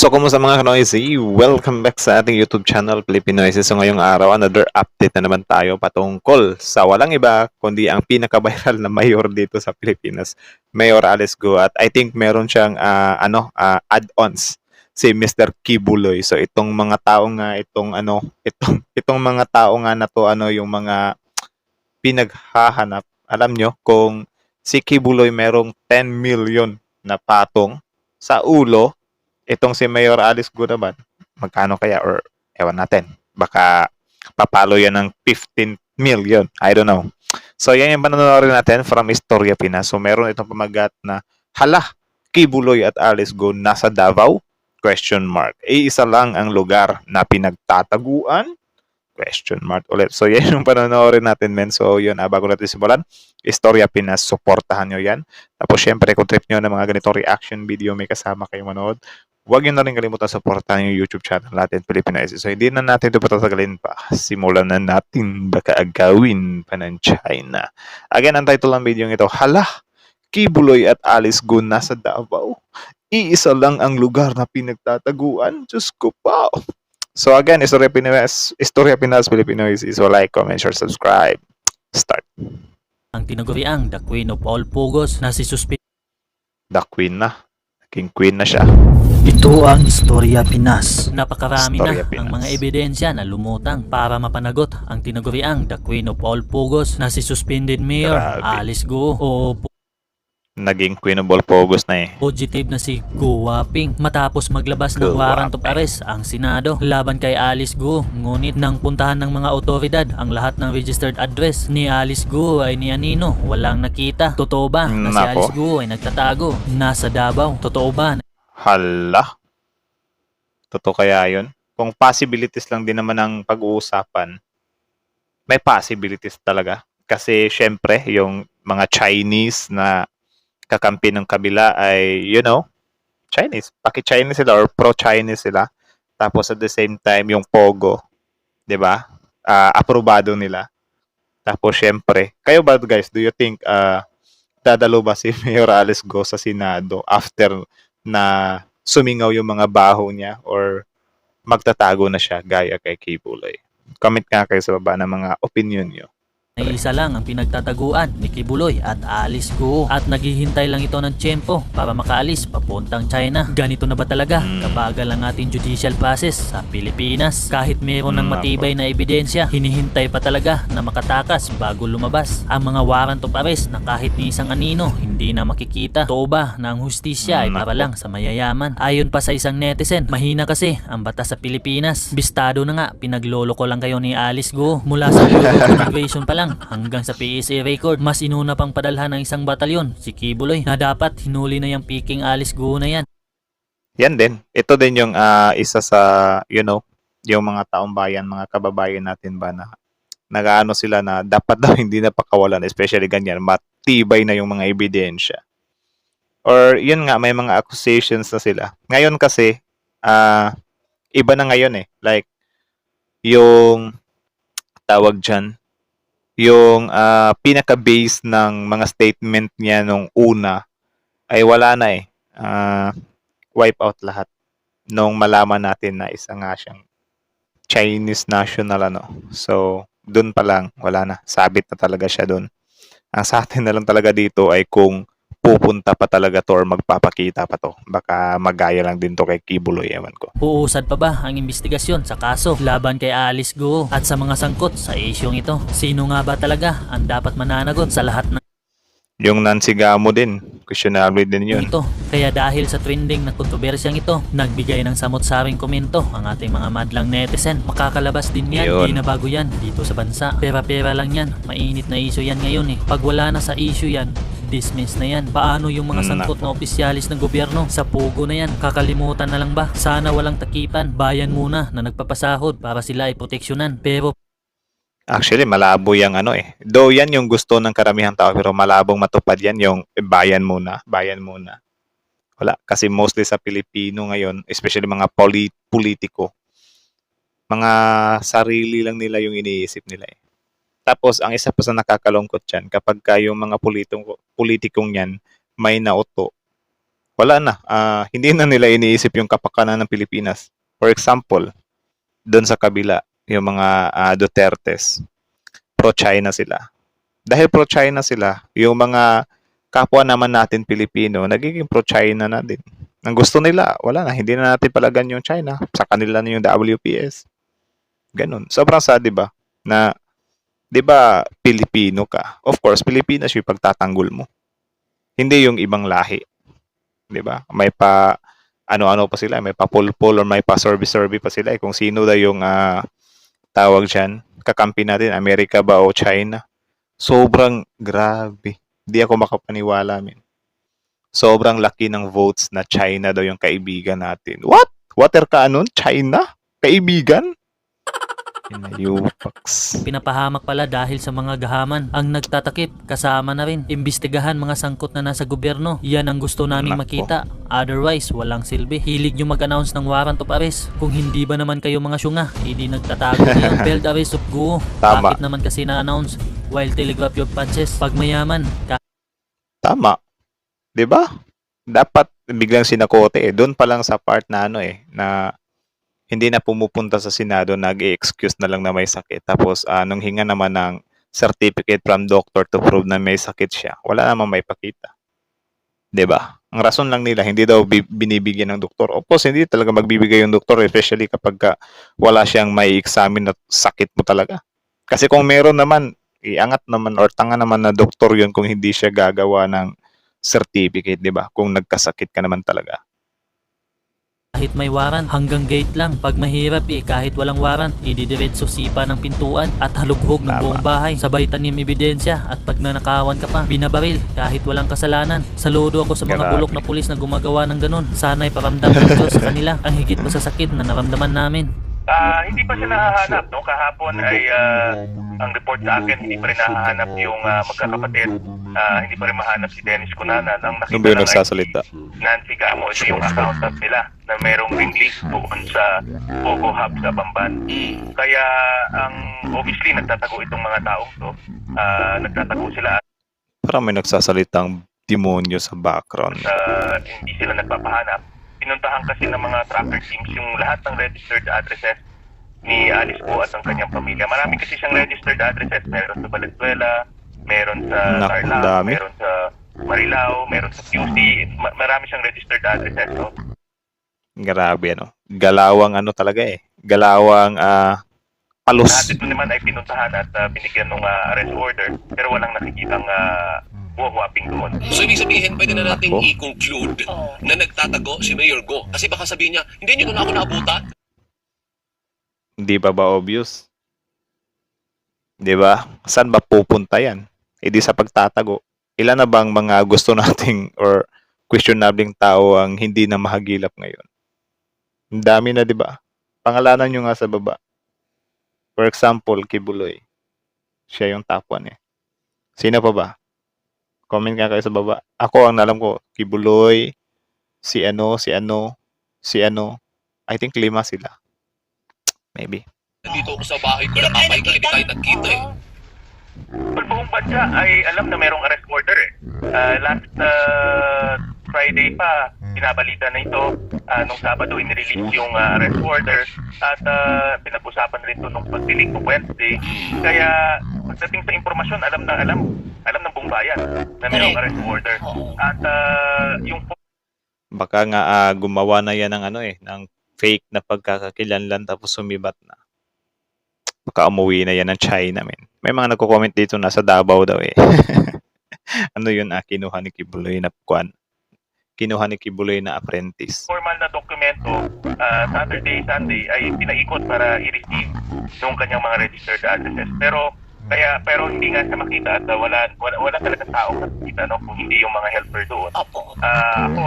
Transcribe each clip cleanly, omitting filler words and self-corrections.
So, kumusta mga ka-noisy? Welcome back sa ating YouTube channel, Philippine Noises. So, ngayong araw, another update na naman tayo patungkol sa walang iba, kundi ang pinaka-viral na mayor dito sa Pilipinas, Mayor Alice Go. At I think meron siyang add-ons si Mr. Kibuloy. So, itong mga tao nga, itong mga tao nga na to, yung mga pinaghahanap. Alam nyo, kung si Kibuloy merong 10 million na patong sa ulo, itong si Mayor Alice Go naman, magkano kaya? Or ewan natin. Baka papalo yan ng 15 million. I don't know. So, yan yung panonoodin natin from Istorya Pinas. So, meron itong pamagat na, hala, Kibuloy at Alice Go nasa Davao? Question mark. Iisa lang ang lugar na pinagtataguan? Question mark ulit. So, yan yung panonoodin natin, men. So, yun, bago natin simulan, Istorya Pinas, supportahan nyo yan. Tapos, syempre, kung trip nyo ng mga ganitong reaction video, may kasama kayo manood, huwag nyo na rin kalimutan supportahan yung YouTube channel natin, Philippine Noises. So, hindi na natin ito patatagalin pa. Simulan na natin, baka agawin pa ng China. Again, ang title ng video ito, hala, Kibuloy at Alice Go nasa Davao. Iisa lang ang lugar na pinagtataguan. Diyos ko pa. So again, Istorya Pinas, Philippine Noises. So like, comment, share, subscribe. Start. Ang tinaguriang The Queen of All Pugos na si The Queen na. King Queen na siya. Ito ang Istorya Pinas. Napakarami Istorya na Pinas. ang mga ebidensya na lumutang para mapanagot ang tinaguriang The Queen of All Pugos na si Suspended Mayor Grabe. Alice Go o Naging Queen of All Pogos na eh. positive na si Go Waping matapos maglabas ng Go warrant of Waping. arrest ang Senado laban kay Alice Go. Ngunit nang puntahan ng mga otoridad ang lahat ng registered address ni Alice Go ay ni Anino, walang nakita. Totoo ba na si Nako. Alice Go ay nagtatago nasa Davao? Totoo ba Hala. Totoo kaya yun? Kung possibilities lang din naman ang pag-uusapan, may possibilities talaga. Kasi syempre, yung mga Chinese na kakampi ng kabila ay, Chinese. Paki-Chinese sila or pro-Chinese sila. Tapos at the same time, yung Pogo, di ba? Aprobado nila. Tapos syempre, kayo ba guys, do you think dadalo ba si Mayor Alice Go sa Senado after na sumingaw yung mga baho niya or magtatago na siya gaya kay Kibuloy? Comment nga kayo sa baba ng mga opinion nyo. ay isa lang ang pinagtataguan ni Kibuloy at Alice Go at naghihintay lang ito ng tiyempo para makaalis papuntang China. Ganito na ba talaga kabagal ang ating judicial process sa Pilipinas? Kahit meron ng matibay na ebidensya, hinihintay pa talaga na makatakas bago lumabas ang mga warrant of arrest na kahit ni isang anino hindi na makikita. Totoo ba na ang hustisya ay para lang sa mayayaman? Ayon pa sa isang netizen, mahina kasi ang batas sa Pilipinas. Bistado na nga, pinagloloko lang kayo ni Alice Go mula sa Bureau of Immigration pa lang hanggang sa PSA record. Mas inuna pang padalhan ng isang batalyon si Kibuloy na dapat hinuli na yung Peking Alice Go na yan. Yan din. Ito din yung isa sa, yung mga taong bayan, mga kababayan natin ba na nag-ano sila na dapat daw hindi na pakawalan, especially ganyan, matibay na yung mga ebidensya. Or yun nga, may mga accusations na sila. Ngayon kasi, iba na ngayon eh. Like, yung tawag dyan, yung pinaka-base ng mga statement niya nung una ay wala na eh. Wipe out lahat nung malaman natin na isa nga siyang Chinese national So, dun pa lang, wala na. Sabit na talaga siya dun. Ang sa atin na lang talaga dito ay kung pupunta pa talaga to or magpapakita pa to. Baka magaya lang din to kay Kibuloy, ewan ko. Uusad pa ba ang investigasyon sa kaso laban kay Alice Go at sa mga sangkot sa isyong ito? Sino nga ba talaga ang dapat mananagot sa lahat ng Yung Nancy Gamo din, questionable din yun. ito? Kaya dahil sa trending na kontrobersyang ito, nagbigay ng samot-saring komento ang ating mga madlang netizen. Makakalabas din yan, Yun. di na bago yan dito sa bansa. Pera-pera lang yan, mainit na issue yan ngayon eh. Pag wala na sa issue yan, dismiss na yan. Paano yung mga sangkot na opisyalis ng gobyerno? Sa pugo na yan, kakalimutan na lang ba? Sana walang takipan, bayan muna na nagpapasahod para sila ay proteksyonan. Pero Actually, malabo yung Though yan yung gusto ng karamihang tao, pero malabong matupad yan yung bayan muna. Wala. Kasi mostly sa Pilipino ngayon, especially mga politiko, mga sarili lang nila yung iniisip nila eh. Tapos, ang isa pa sa nakakalungkot dyan, kapag yung mga politikong yan may nauto, wala na. Hindi na nila iniisip yung kapakanan ng Pilipinas. For example, doon sa kabila, yung mga Dutertes, pro-China sila. Dahil pro-China sila, yung mga kapwa naman natin Pilipino, nagiging pro-China na din. Ang gusto nila, wala na, hindi na natin palagan yung China. Sa kanila na yung WPS. Ganun. Sobrang sad, di ba? Na, di ba, Pilipino ka. Of course, Pilipinas yung pagtatanggol mo. Hindi yung ibang lahi. Di ba? May pa, ano-ano pa sila, may pa pulpul or may pa survey pa sila. Kung sino daw yung tawag dyan, kakampi natin, Amerika ba o China. Sobrang grabe. Hindi ako makapaniwala, men. Sobrang laki ng votes na China daw yung kaibigan natin. What? Water ka anon? China? Kaibigan? Inayupax. Pinapahamak pala dahil sa mga gahaman ang nagtatakip, kasama na rin imbestigahan mga sangkot na nasa gobyerno. Yan ang gusto naming Nako. makita, otherwise walang silbi. Hilig nyo mag-announce ng warrant of arrest. Kung hindi ba naman kayo mga syunga, hindi nagtatago kayo. Belt arrest of Guo. Tama. Bakit naman kasi na-announce while telegraph your punches? Pag mayaman, Tama. 'Di ba? Dapat biglang sinakote eh. Doon pa lang sa part na na hindi na pumupunta sa Senado, nag-i-excuse na lang na may sakit. Tapos nung hinga naman ng certificate from doctor to prove na may sakit siya, wala namang may pakita. 'Di ba? Ang rason lang nila, hindi daw binibigyan ng doktor. Of course, hindi talaga magbibigay yung doktor, especially kapag wala siyang may examine na sakit mo talaga. Kasi kung meron naman, iangat naman or tanga naman na doktor yun kung hindi siya gagawa ng certificate, 'di ba? Kung nagkasakit ka naman talaga. kahit may warrant, hanggang gate lang. Pag mahirap kahit walang warrant, ididiretso sipa ng pintuan at halughog ng Tama. buong bahay. Sabay tanim ebidensya at pag nanakawan ka pa, binabaril kahit walang kasalanan. Saludo ako sa mga Grabe. bulok na pulis na gumagawa ng ganun. Sana'y paramdam ng Diyos sa kanila ang higit pa sa sakit na naramdaman namin. Hindi pa siya nahahanap, no? Kahapon ay ang report sa akin, hindi pa rin nahahanap yung magkakapatid. Hindi pa rin mahanap si Dennis Cunanan. Ang Nung nakita ba yung lang ay nagsasalita? Nancy Gamo, ito yung accountant nila na merong ring list doon sa Pogo Hub sa Bamban. Kaya obviously nagtatago itong mga taong to. Nagtatago sila at Parang may nagsasalitang demonyo sa background. hindi sila nagpapahanap. Pinuntahan kasi ng mga tracker teams yung lahat ng registered addresses ni Alice Go at ang kanyang pamilya. Marami kasi siyang registered addresses. Meron sa Valenzuela, meron sa Naku, Tarlac, dami. meron sa Marilao, meron sa QC. Marami siyang registered addresses. No? Grabe, galawang talaga eh. Galawang Lahat palos. ito naman ay pinuntahan at binigyan ng arrest order pero walang nakikitang buwaping doon. So, ibig sabihin, pwede na nating Nako. i-conclude na nagtatago si Mayor Go. Kasi baka sabihin niya, hindi niyo na ako naabutan. Hindi ba obvious? 'Di ba? Saan ba pupunta yan? E di sa pagtatago. Ilan na bang mga gusto nating or questionabling tao ang hindi na mahagilap ngayon? Ang dami na, 'di ba? Pangalanan nyo nga sa baba. For example, Kibuloy. Siya yung top 1 eh. Sino pa ba? Comment nga kayo sa baba. Ako ang alam ko, Kibuloy, si ano, I think 5 sila. Maybe. Nandito ako sa bahay ko, nakapay ka, hindi tayo nagkita eh. Well, buong bansa ay alam na merong arrest order eh. Last Friday pa, binabalita na ito. Nung Sabado, inirelease yung arrest order at pinag-usapan rin ito nung pagdilig ng Wednesday. Kaya pagdating sa impormasyon, alam ng buong bayan na merong arrest order. At yung Baka nga gumawa na yan ng ng fake na pagkakakilanlan tapos sumibat na. Baka umuwi na yan ng China, men. May mga nagko-comment dito nasa Davao daw eh. Ano yun kinuha ni Kibuloy na kinuha ni Kibuloy na apprentice. formal na dokumento Saturday, Sunday ay pinaikot para i-receive nung kanyang mga registered addresses. Pero hindi nga siya makita at wala talaga taong nakikita kung hindi yung mga helper doon. Opo. Ako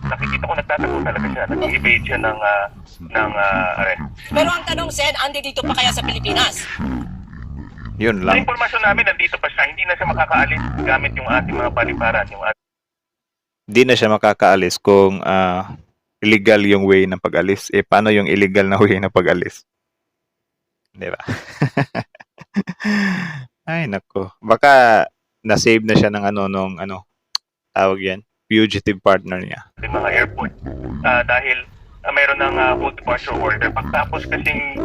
nakikita ko nagtatago talaga siya. Nag-evade siya ng arrest. Pero ang tanong, Sen, andi dito pa kaya sa Pilipinas? Yun Sa lang. impormasyon namin, nandito pa siya. Hindi na siya makakaalis gamit yung ating mga paliparan. Di na siya makakaalis kung illegal yung way ng pag-alis. Paano yung illegal na way ng pag-alis? Di ba? Ay, nako. Baka na-save na siya ng tawag yan? fugitive partner niya. sa mga airport dahil mayroon ng full departure order. Pagtapos kasing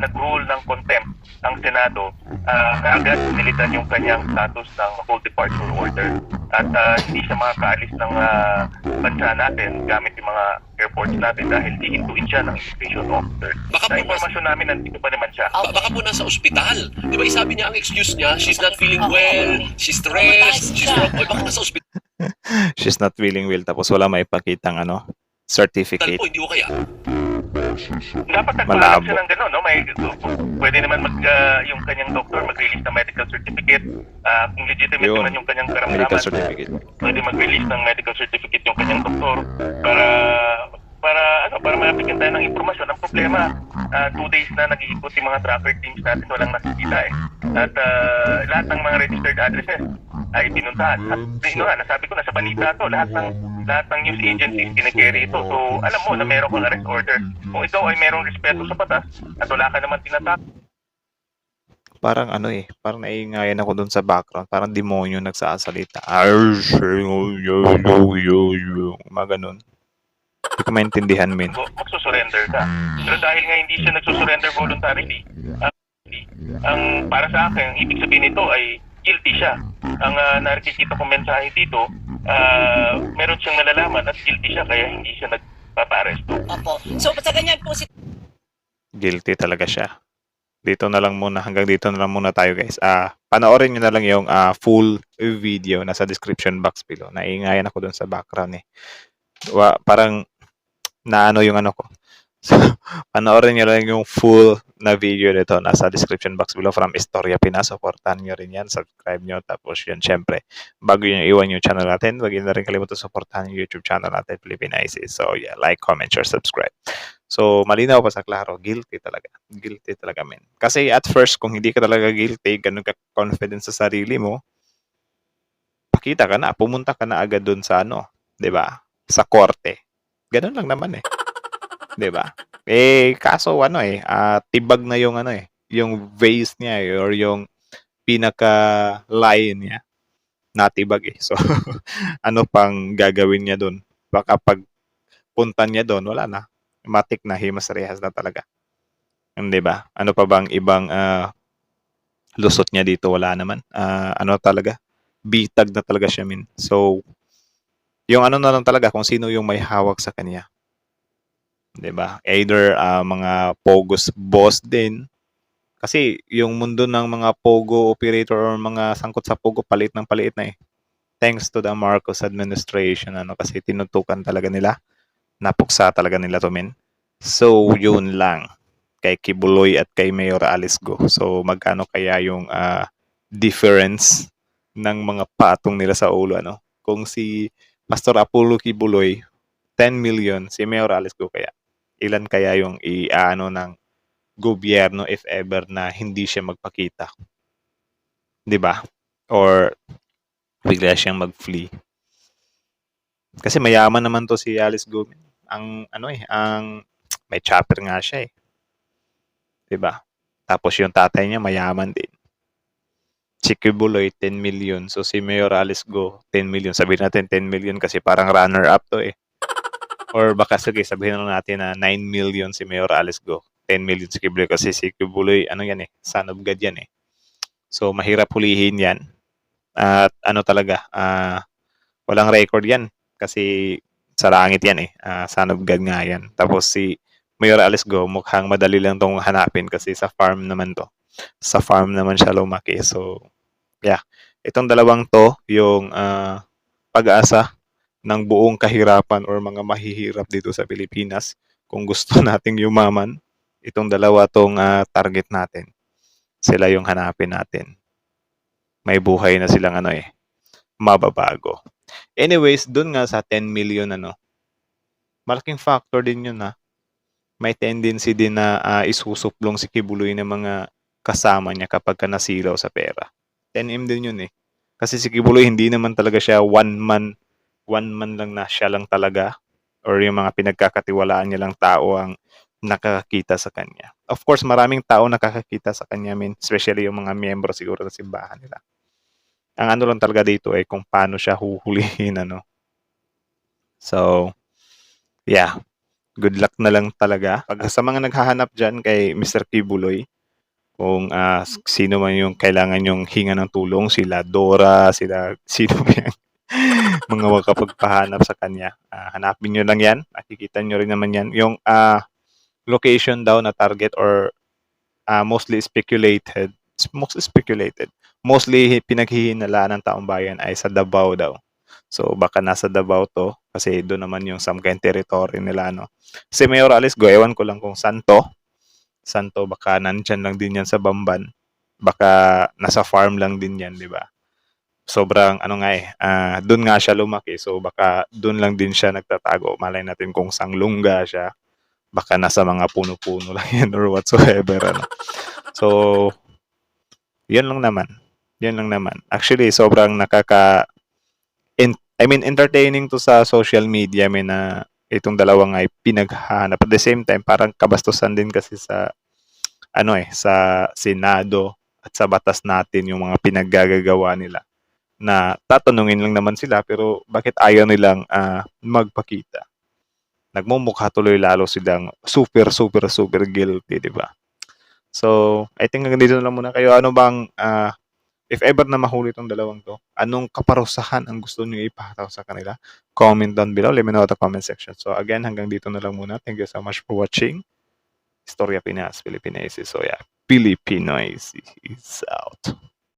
nag-rule ng contempt ang Senado, kaagad nilitan yung kanyang status ng full departure order at hindi siya makakaalis ng bansa natin gamit yung mga airports natin dahil hihintuin siya ng immigration officer. Baka Sa po informasyon namin, nandito pa naman siya. Baka po nasa ospital. Di ba sabi niya ang excuse niya, she's not feeling well, she's stressed, she's broke. Baka nasa ospital She's not feeling well tapos wala maipakitang certificate. po, hindi ko kaya. Dapat nagpalagay Malabo. siya ng gano'n, no? Pwede naman yung kanyang doktor mag-release ng medical certificate. Kung legitimate Yun. naman yung kanyang Medical karamdaman, certificate. pwede mag-release ng medical certificate yung kanyang doktor para mapigyan tayo ng impormasyon. Ang problema, 2 days na nag-iikot yung mga tracker teams natin, walang nakikita eh. At lahat ng mga registered addresses ay pinuntahan. At nasabi ko na sa balita to, lahat ng news agencies kinikerry ito. So alam mo na meron kang arrest order. Kung ikaw ay merong respeto sa batas at wala ka naman tinatak, Parang parang naiingayan ako dun sa background. Parang demonyo nagsasalita. Mga ganun. Hindi ko maintindihan, men. magsusurrender ka. Pero dahil nga hindi siya nagsusurrender voluntarily, ang para sa akin, ang ibig sabihin nito ay guilty siya. Ang nakikita kong mensahe dito, meron siyang nalalaman at guilty siya kaya hindi siya nagpapa-aresto. Opo. So sa ganyan po si Guilty talaga siya. Hanggang dito na lang muna tayo, guys. Panoorin nyo na lang yung full video nasa description box below. Naiingayan ako dun sa background eh. Parang naano yung ko. So, panoorin nyo lang yung full na video nito nasa description box below from Istorya Pinas. Supportan nyo rin yan. Subscribe nyo. Tapos yun, syempre, bago nyo iwan yung channel natin, wag nyo na rin kalimutan supportan yung YouTube channel natin, Philippine IC. So, yeah, like, comment, share, subscribe. So, malinaw pa sa klaro, guilty talaga. Guilty talaga, men. Kasi at first, kung hindi ka talaga guilty, ganun ka confident sa sarili mo, pakita ka na, pumunta ka na agad dun sa 'di ba? Sa korte. Ganun lang naman eh. 'Di ba? Kaso tibag na yung yung vase niya or yung pinaka line niya. Natibag eh. So, ano pang gagawin niya dun? Baka pag punta niya dun, wala na. Matik na, himas rehas na talaga. Hindi ba? Ano pa bang ibang lusot niya dito? Wala naman. Talaga? Bitag na talaga siya, min. So, yung na lang talaga kung sino yung may hawak sa kanya. 'Di ba? Either mga Pogos boss din. Kasi yung mundo ng mga Pogo operator or mga sangkot sa Pogo palit ng palit na eh. Thanks to the Marcos administration kasi tinutukan talaga nila. Napuksa talaga nila to, men. So, yun lang kay Kibuloy at kay Mayor Alice Go. So, magkano kaya yung difference ng mga patong nila sa ulo, Kung si Pastor Apollo Kibuloy, 10 million, si Mayor Alice Go kaya. Ilan kaya yung ng gobyerno if ever na hindi siya magpakita? 'Di ba? Or bigla siyang mag-flee. Kasi mayaman naman to si Alice Go. Ang may chopper nga siya eh. 'Di ba? Tapos yung tatay niya mayaman din. Si Kibuloy, 10 million. So, si Mayor Alice Go, 10 million. Sabihin natin 10 million kasi parang runner-up to eh. Or baka sabihin lang natin na 9 million si Mayor Alice Go. 10 million si Kibuloy kasi si Kibuloy, son of God yan eh. So, mahirap hulihin yan. At talaga, walang record yan. Kasi sa langit yan eh. Son of God nga yan. Tapos si Mayor Alice Go, mukhang madali lang tong hanapin kasi sa farm naman to. Sa farm naman siya lumaki. So, yeah. Itong dalawang to, yung pag-asa ng buong kahirapan or mga mahihirap dito sa Pilipinas. Kung gusto nating yumaman, itong dalawa tong target natin. Sila yung hanapin natin. May buhay na silang mababago. Anyways, dun nga sa 10 million malaking factor din yun May tendency din na isusuplong si Kibuloy ng mga kasama niya kapag ka nasilaw sa pera. 10M din yun eh. Kasi si Kibuloy hindi naman talaga siya one man lang na siya lang talaga or yung mga pinagkakatiwalaan niya lang tao ang nakakakita sa kanya. Of course, maraming tao nakakakita sa kanya, especially yung mga miyembro siguro ng simbahan nila. Ang lang talaga dito ay kung paano siya huhulihin, So, yeah. Good luck na lang talaga. Pag sa mga naghahanap dyan kay Mr. Kibuloy, kung sino man yung kailangan yung hinga ng tulong, sila Dora, sila sino ba yan, mga makapagpahanap sa kanya. Hanapin nyo lang yan. Nakikita nyo rin naman yan. Yung location daw na target or mostly speculated, mostly pinaghihinalaan ng taong bayan ay sa Davao daw. So baka nasa Davao to kasi doon naman yung Samkain territory nila, no. Si Mayor Alice Go, ewan ko lang kung Santo, baka nandyan lang din yan sa Bamban. Baka nasa farm lang din yan, di ba? Sobrang doon nga siya lumaki. So baka doon lang din siya nagtatago. Malay natin kung sanglungga siya. Baka nasa mga puno-puno lang yan or whatsoever. Ano. So, yun lang naman. Actually, sobrang entertaining to sa social media. May na itong dalawang ay pinaghahanap. At the same time, parang kabastusan din kasi sa sa Senado at sa batas natin yung mga pinaggagawa nila. Na tatanungin lang naman sila pero bakit ayaw nilang magpakita? Nagmumukha tuloy lalo silang super guilty, di ba? So, I think hanggang dito na lang muna kayo. Ano bang, if ever na mahuli itong dalawang to, anong kaparusahan ang gusto niyo ipataw sa kanila? Comment down below. Let me know at the comment section. So, again, hanggang dito na lang muna. Thank you so much for watching. Istorya Pinas, Pilipinas. So, yeah, Pilipinas is out.